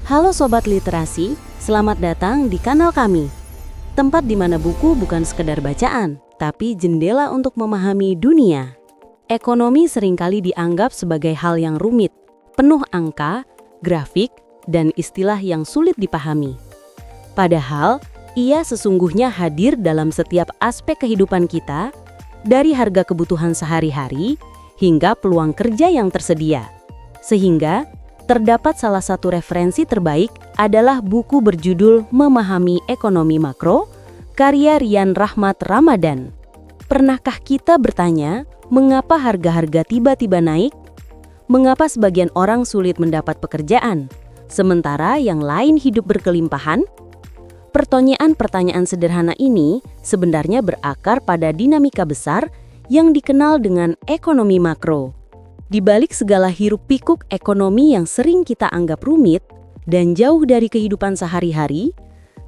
Halo Sobat Literasi, selamat datang di kanal kami. Tempat di mana buku bukan sekedar bacaan, tapi jendela untuk memahami dunia. Ekonomi seringkali dianggap sebagai hal yang rumit, penuh angka, grafik, dan istilah yang sulit dipahami. Padahal, ia sesungguhnya hadir dalam setiap aspek kehidupan kita, dari harga kebutuhan sehari-hari hingga peluang kerja yang tersedia. Sehingga, terdapat salah satu referensi terbaik adalah buku berjudul Memahami Ekonomi Makro, karya Rian Rahmat Ramadan. Pernahkah kita bertanya, mengapa harga-harga tiba-tiba naik? Mengapa sebagian orang sulit mendapat pekerjaan, sementara yang lain hidup berkelimpahan? Pertanyaan-pertanyaan sederhana ini sebenarnya berakar pada dinamika besar yang dikenal dengan ekonomi makro. Di balik segala hiruk-pikuk ekonomi yang sering kita anggap rumit dan jauh dari kehidupan sehari-hari,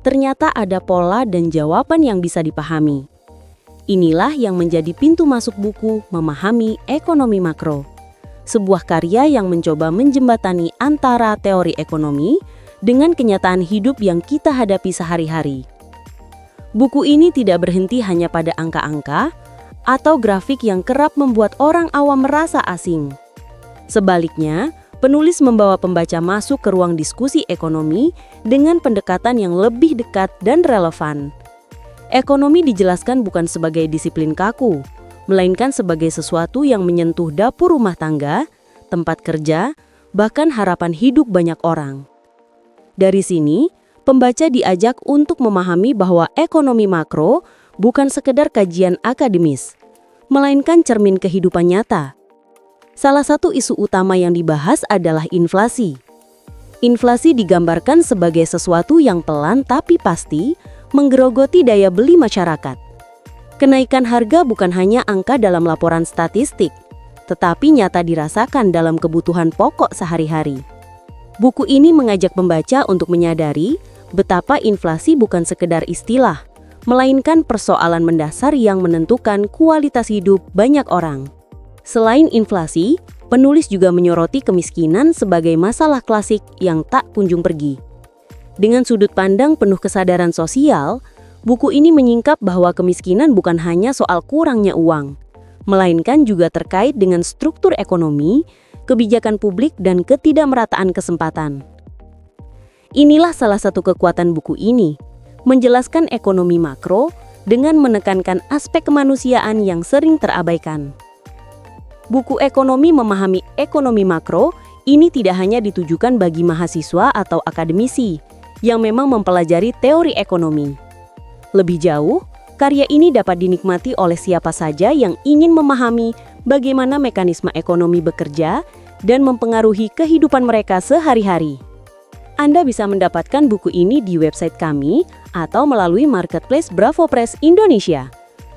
ternyata ada pola dan jawaban yang bisa dipahami. Inilah yang menjadi pintu masuk buku Memahami Ekonomi Makro, sebuah karya yang mencoba menjembatani antara teori ekonomi dengan kenyataan hidup yang kita hadapi sehari-hari. Buku ini tidak berhenti hanya pada angka-angka atau grafik yang kerap membuat orang awam merasa asing. Sebaliknya, penulis membawa pembaca masuk ke ruang diskusi ekonomi dengan pendekatan yang lebih dekat dan relevan. Ekonomi dijelaskan bukan sebagai disiplin kaku, melainkan sebagai sesuatu yang menyentuh dapur rumah tangga, tempat kerja, bahkan harapan hidup banyak orang. Dari sini, pembaca diajak untuk memahami bahwa ekonomi makro bukan sekedar kajian akademis, melainkan cermin kehidupan nyata. Salah satu isu utama yang dibahas adalah inflasi. Inflasi digambarkan sebagai sesuatu yang pelan tapi pasti menggerogoti daya beli masyarakat. Kenaikan harga bukan hanya angka dalam laporan statistik, tetapi nyata dirasakan dalam kebutuhan pokok sehari-hari. Buku ini mengajak pembaca untuk menyadari betapa inflasi bukan sekedar istilah, melainkan persoalan mendasar yang menentukan kualitas hidup banyak orang. Selain inflasi, penulis juga menyoroti kemiskinan sebagai masalah klasik yang tak kunjung pergi. Dengan sudut pandang penuh kesadaran sosial, buku ini menyingkap bahwa kemiskinan bukan hanya soal kurangnya uang, melainkan juga terkait dengan struktur ekonomi, kebijakan publik, dan ketidakmerataan kesempatan. Inilah salah satu kekuatan buku ini, menjelaskan ekonomi makro dengan menekankan aspek kemanusiaan yang sering terabaikan. Buku ekonomi Memahami Ekonomi Makro ini tidak hanya ditujukan bagi mahasiswa atau akademisi yang memang mempelajari teori ekonomi. Lebih jauh, karya ini dapat dinikmati oleh siapa saja yang ingin memahami bagaimana mekanisme ekonomi bekerja dan mempengaruhi kehidupan mereka sehari-hari. Anda bisa mendapatkan buku ini di website kami atau melalui marketplace Bravo Press Indonesia.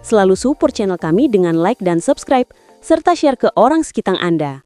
Selalu support channel kami dengan like dan subscribe, serta share ke orang sekitar Anda.